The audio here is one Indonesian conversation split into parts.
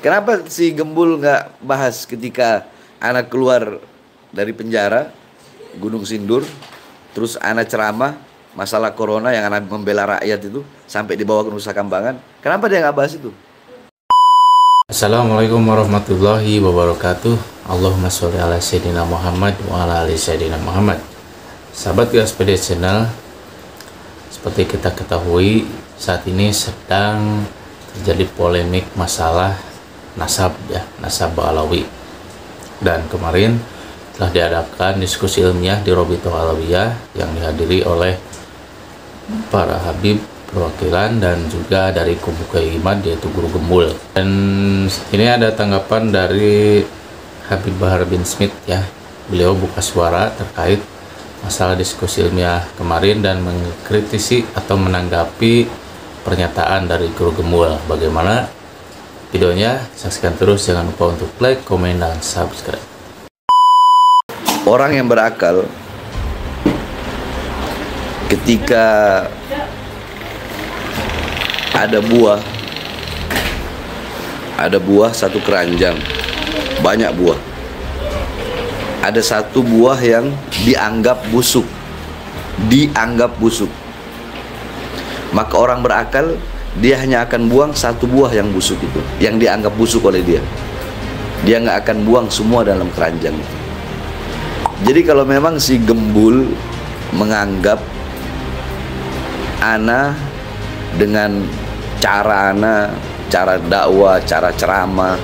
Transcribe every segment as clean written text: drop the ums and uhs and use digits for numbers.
Kenapa si Gembul nggak bahas ketika anak keluar dari penjara Gunung Sindur, terus anak ceramah masalah corona yang anak membela rakyat itu sampai dibawa ke Nusa Kambangan? Kenapa dia nggak bahas itu? Assalamualaikum warahmatullahi wabarakatuh. Allahumma sholli ala sayyidina Muhammad wa ala ali sayyidina Muhammad. Sahabat GSPD Channel, seperti kita ketahui saat ini sedang terjadi polemik masalah nasab Alawi, dan kemarin telah diadakan diskusi ilmiah di Robitoh Alawiyah yang dihadiri oleh para habib perwakilan dan juga dari kubu Kiai Imad, yaitu Guru Gembul. Dan ini ada tanggapan dari Habib Bahar bin Smith ya. Beliau buka suara terkait masalah diskusi ilmiah kemarin dan mengkritisi atau menanggapi pernyataan dari Guru Gembul. Bagaimana videonya? Saksikan terus, jangan lupa untuk like, komen, dan subscribe. Orang yang berakal ketika ada buah satu keranjang, banyak buah, ada satu buah yang dianggap busuk, maka orang berakal dia hanya akan buang satu buah yang busuk itu, yang dianggap busuk oleh dia nggak akan buang semua dalam keranjang itu. Jadi kalau memang si Gembul menganggap ana dengan cara dakwah, cara ceramah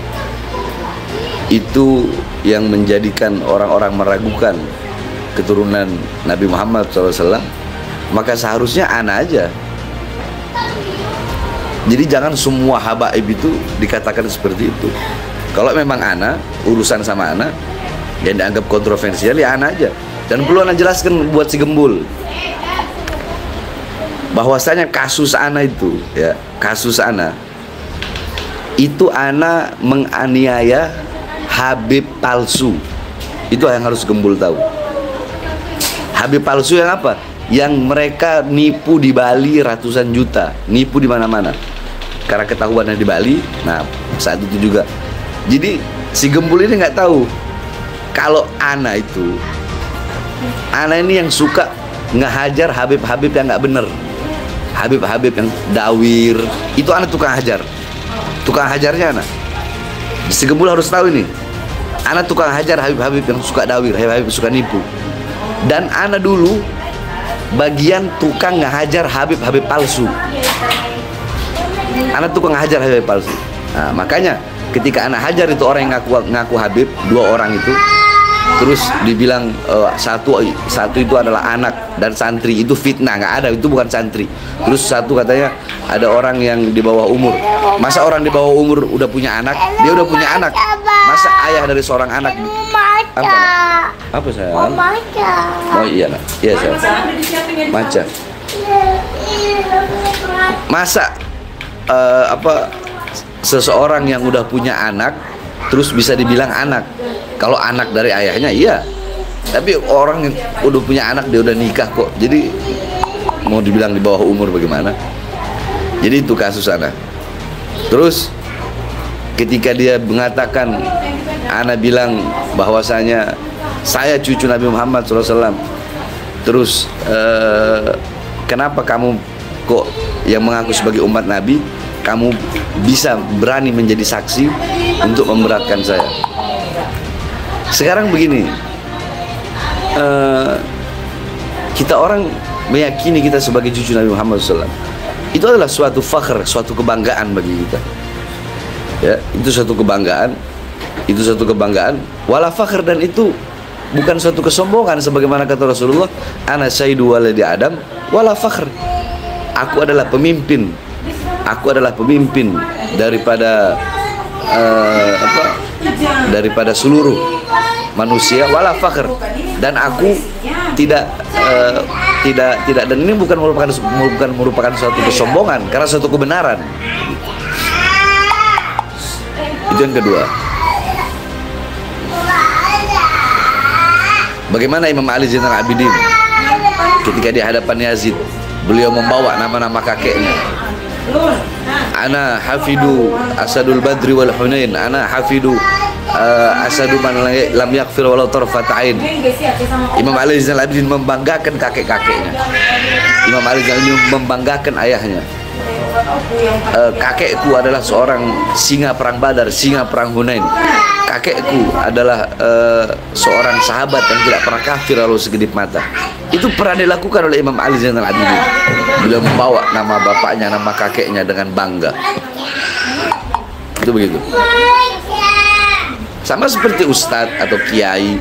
itu yang menjadikan orang-orang meragukan keturunan Nabi Muhammad SAW, maka seharusnya ana aja. Jadi jangan semua habaib itu dikatakan seperti itu. Kalau memang ana, urusan sama ana yang dianggap kontroversial, ya ana aja. Dan perlu ana jelaskan buat si Gembul bahwasanya kasus ana itu, ya, kasus ana itu ana menganiaya habib palsu. Itu yang harus Gembul tahu. Habib palsu yang apa? Yang mereka nipu di Bali ratusan juta, nipu di mana-mana. Karena ketahuannya di Bali, nah saat itu juga. Jadi si Gembul ini nggak tahu kalau ana ini yang suka ngehajar habib-habib yang nggak bener, habib-habib yang dawir, itu ana tukang hajar, tukang hajarnya ana. Si Gembul harus tahu ini, ana tukang hajar habib-habib yang suka dawir, habib-habib suka nipu. Dan ana dulu bagian tukang ngehajar habib-habib palsu. Anak tukang hajar habib palsu. Nah, makanya ketika anak hajar itu orang yang ngaku habib, dua orang itu, terus dibilang satu itu adalah anak dan santri, itu fitnah, nggak ada, itu bukan santri. Terus satu katanya ada orang yang di bawah umur. Masa orang di bawah umur udah punya anak? Dia udah punya anak. Masa ayah dari seorang anak? Apa sayang? Oh iya nak, iya sayang. Maca. Masa seseorang yang udah punya anak terus bisa dibilang anak? Kalau anak dari ayahnya iya, tapi orang yang udah punya anak, dia udah nikah kok, jadi mau dibilang di bawah umur bagaimana? Jadi itu kasus anak. Terus ketika dia mengatakan, ana bilang bahwasanya saya cucu Nabi Muhammad SAW, terus kenapa kamu kok yang mengaku sebagai umat Nabi, kamu bisa berani menjadi saksi untuk memberatkan saya? Sekarang begini, kita orang meyakini kita sebagai cucu Nabi Muhammad SAW, itu adalah suatu fakhr, suatu kebanggaan bagi kita. Ya, itu suatu kebanggaan, wala fakhr, dan itu bukan suatu kesombongan, sebagaimana kata Rasulullah, ana sayyidu waladi Adam wala fakhr. Aku adalah pemimpin daripada seluruh manusia, wala fakhr, dan aku tidak dan ini bukan merupakan suatu kesombongan, karena suatu kebenaran. Itu yang kedua. Bagaimana Imam Ali Zainal Abidin ketika di hadapan Yazid, beliau membawa nama-nama kakeknya. ana hafidu asadul badri wal hunain, ana hafidu asadu man lam yakfir walau tarfat ain. Imam Ali Zainal Abidin membanggakan kakek-kakeknya. Imam Ali Zainal Abidin membanggakan ayahnya. Kakekku adalah seorang singa perang Badar, singa perang Hunain. Kakekku adalah seorang sahabat yang tidak pernah kafir lalu segedip mata. Itu pernah dilakukan oleh Imam Ali Zainal Abidin. Beliau membawa nama bapaknya, nama kakeknya dengan bangga. Itu begitu. Sama seperti ustadz atau kiai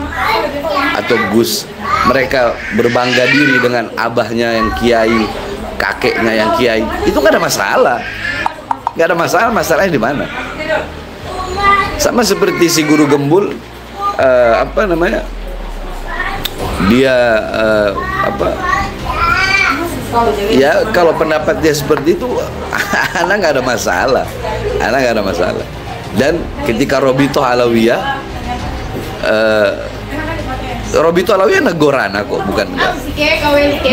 atau gus, mereka berbangga diri dengan abahnya yang kiai, kakeknya yang kiai. Itu nggak ada masalah, nggak ada masalah. Masalahnya di mana? Sama seperti si guru gembul, apa namanya? Dia ya kalau pendapat dia seperti itu, anak nggak ada masalah, anak nggak ada masalah. Dan ketika Robito Alawiyah, Robito Alawiyah negorana kok, bukan enggak.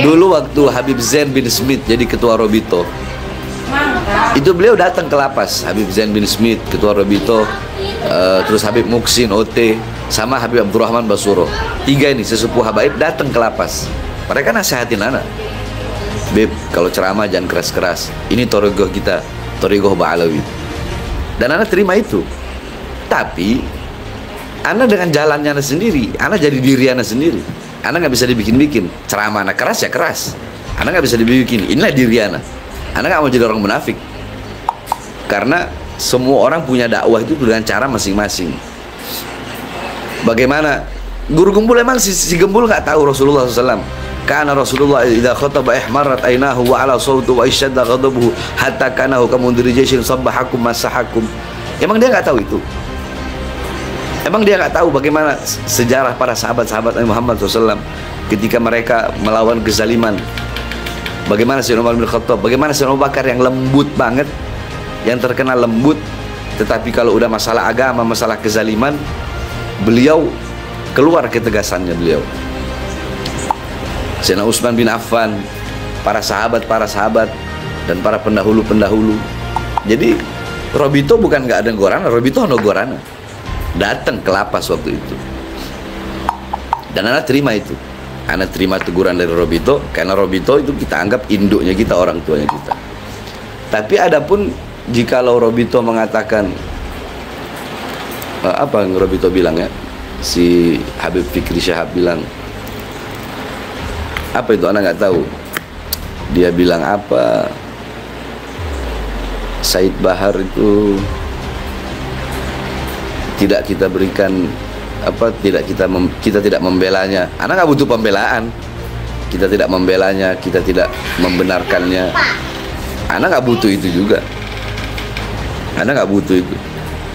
Dulu waktu Habib Zain bin Smith jadi ketua Robito, itu beliau datang ke lapas. Habib Zain bin Smith ketua Robito, terus Habib Muksin OT, sama Habib Abdurrahman Basuro. Tiga ini sesepuh habaib datang ke lapas. Mereka nasihatin anak, Beb, kalau ceramah jangan keras-keras. Ini torigoh kita, torigoh Ba'alawi. Dan anak terima itu. Tapi anak dengan jalannya anak sendiri, anak jadi diri anak sendiri. Anak nggak bisa dibikin-bikin. Ceramah anak keras ya keras. Anak nggak bisa dibikin. Inilah diri anak. Anak nggak mau jadi orang munafik. Karena semua orang punya dakwah itu dengan cara masing-masing. Bagaimana? Guru gembul emang si gembul nggak tahu Rasulullah SAW. Karena Rasulullah idza khataba ihmarat ainahu wa ala sawtu wa isyadda ghadabuhu hatta kanahu kamundiri jaisin sabbahakum masahakum. Emang dia nggak tahu itu? Emang dia nggak tahu bagaimana sejarah para sahabat-sahabat Nabi Muhammad SAW ketika mereka melawan kezaliman? Bagaimana Sayyidina Umar bin Khattab, bagaimana Sayyidina Abu Bakar yang lembut banget, yang terkenal lembut, tetapi kalau udah masalah agama, masalah kezaliman, beliau keluar ketegasannya beliau. Sayyidina Utsman bin Affan, para sahabat dan para pendahulu-pendahulu. Jadi Robito bukan nggak ada gorana, Robito ada gorana. Datang ke lapas waktu itu. Dan anak terima itu. Anak terima teguran dari Robito, karena Robito itu kita anggap induknya kita, orang tuanya kita. Tapi adapun jikalau Robito mengatakan apa yang Robito bilang ya, si Habib Fikri Syahab bilang, apa itu anak nggak tahu. Dia bilang apa? Said Bahar itu tidak kita berikan apa, tidak kita tidak membelanya. Anak nggak butuh pembelaan. Kita tidak membelanya, kita tidak membenarkannya. Anak nggak butuh itu juga. Anak nggak butuh itu.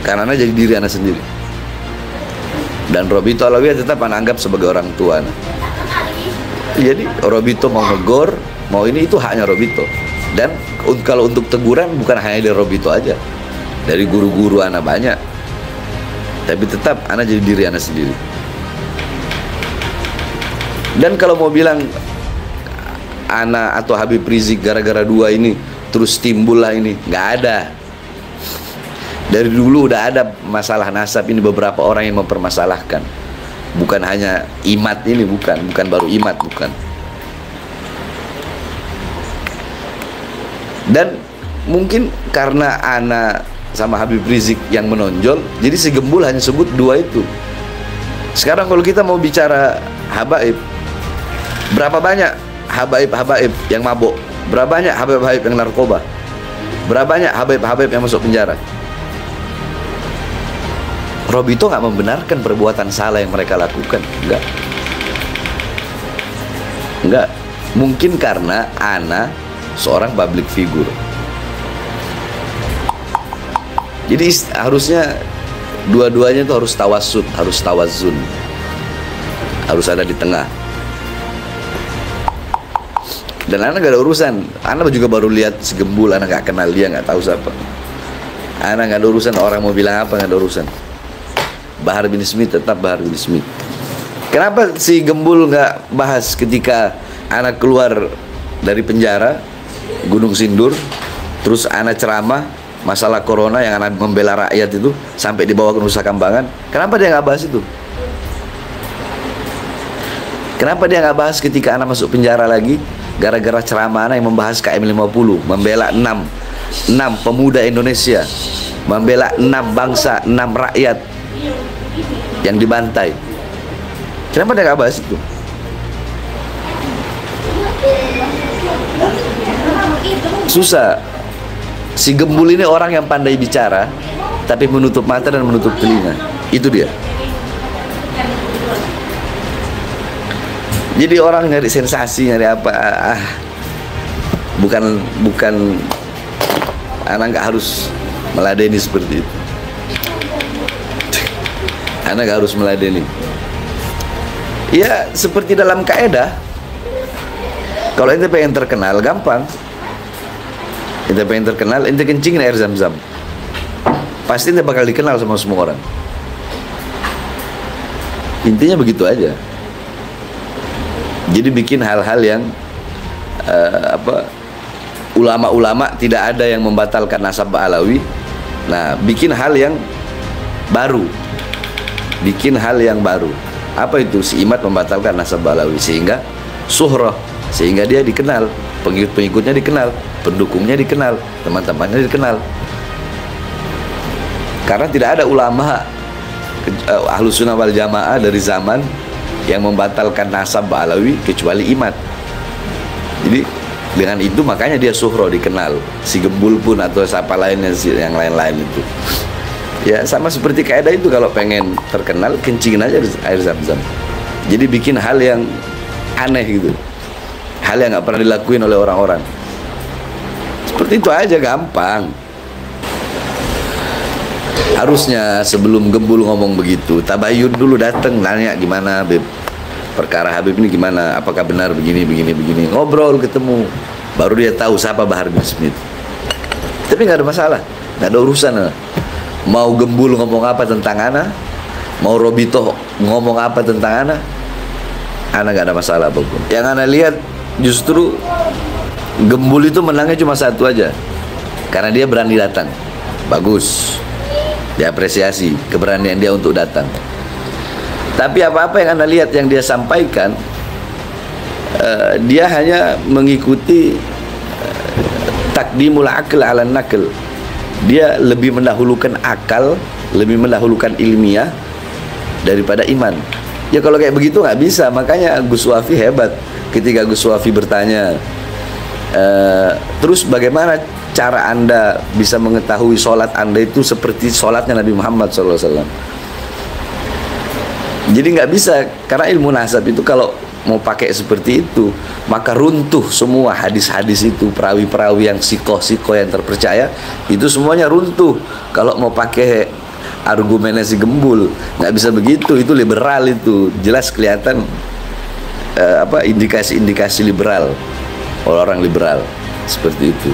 Karena anak jadi diri anak sendiri. Dan Robito Alawiyah tetap anak anggap sebagai orang tua anak. Jadi Robito mau negor, mau ini, itu haknya Robito. Dan kalau untuk teguran bukan hanya dari Robito aja, dari guru-guru anak banyak. Tapi tetap anak jadi diri anak sendiri. Dan kalau mau bilang anak atau Habib Rizik gara-gara dua ini terus timbul lah ini, nggak ada. Dari dulu udah ada masalah nasab ini, beberapa orang yang mempermasalahkan. Bukan hanya Imat ini, bukan baru Imat, bukan. Dan mungkin karena Ana sama Habib Rizik yang menonjol, jadi si Gembul hanya sebut dua itu. Sekarang kalau kita mau bicara habaib, berapa banyak habaib-habaib yang mabuk? Berapa banyak habaib-habaib yang narkoba? Berapa banyak habaib-habaib yang masuk penjara? Robito nggak membenarkan perbuatan salah yang mereka lakukan, enggak. Mungkin karena Ana seorang public figure. Jadi harusnya dua-duanya itu harus tawasud, harus tawazun, harus ada di tengah. Dan Ana gak ada urusan. Ana juga baru lihat si Gembul, Ana gak kenal dia, gak tahu siapa. Ana gak ada urusan orang mau bilang apa, gak ada urusan. Bahar bin Smith tetap Bahar bin Smith. Kenapa si Gembul nggak bahas ketika anak keluar dari penjara Gunung Sindur, terus anak ceramah masalah corona yang anak membela rakyat itu sampai dibawa ke Nusa Kambangan, kenapa dia nggak bahas itu? Kenapa dia nggak bahas ketika anak masuk penjara lagi gara-gara ceramah anak yang membahas KM50, membela 6 pemuda Indonesia, membela 6 bangsa, 6 rakyat yang dibantai. Kenapa dia nggak bahas itu? Susah. Si Gembul ini orang yang pandai bicara tapi menutup mata dan menutup telinga. Itu dia. Jadi orang nyari sensasi, nyari apa? Bukan anak nggak harus meladeni seperti itu. Anak nggak harus meladeni. Ya seperti dalam kaidah, kalau ente pengen terkenal gampang. Ente pengen terkenal, ente kencingin air zam-zam, pasti ente bakal dikenal sama semua orang. Intinya begitu aja. Jadi bikin hal-hal yang ulama-ulama tidak ada yang membatalkan nasab Alawi. Nah, bikin hal yang baru. Bikin hal yang baru. Apa itu? Si Imad membatalkan nasab Alawi sehingga suhrah, sehingga dia dikenal, pengikut-pengikutnya dikenal, pendukungnya dikenal, teman-temannya dikenal. Karena tidak ada ulama Ahlus Sunnah wal Jamaah dari zaman yang membatalkan nasab Alawi kecuali Imad. Jadi dengan itu makanya dia suhro, dikenal. Si Gembul pun atau siapa lainnya, yang lain-lain itu. Ya sama seperti kaidah itu, kalau pengen terkenal kencingin aja air zam-zam. Jadi bikin hal yang aneh gitu, hal yang nggak pernah dilakuin oleh orang-orang. Seperti itu aja, gampang. Harusnya sebelum Gembul ngomong begitu, tabayun dulu, datang nanya gimana Beb, perkara Habib ini gimana, apakah benar begini, ngobrol, ketemu, baru dia tahu siapa Bahar bin Smith. Tapi nggak ada masalah, nggak ada urusan. Mau Gembul ngomong apa tentang Ana, mau Robito ngomong apa tentang Ana nggak ada masalah apapun. Yang Ana lihat justru Gembul itu menangnya cuma satu aja, karena dia berani datang. Bagus, diapresiasi keberanian dia untuk datang. Tapi apa-apa yang Anda lihat yang dia sampaikan, dia hanya mengikuti takdimul akal ala nakal. Dia lebih mendahulukan akal, lebih mendahulukan ilmiah daripada iman. Ya kalau kayak begitu nggak bisa. Makanya Gus Wafi hebat. Ketika Gus Wafi bertanya, terus bagaimana cara Anda bisa mengetahui sholat Anda itu seperti sholatnya Nabi Muhammad SAW? Jadi nggak bisa, karena ilmu nasab itu kalau mau pakai seperti itu, maka runtuh semua hadis-hadis itu, perawi-perawi yang sikoh-sikoh yang terpercaya, itu semuanya runtuh. Kalau mau pakai argumennya si Gembul, nggak bisa begitu. Itu liberal, itu jelas kelihatan indikasi-indikasi liberal, orang liberal seperti itu.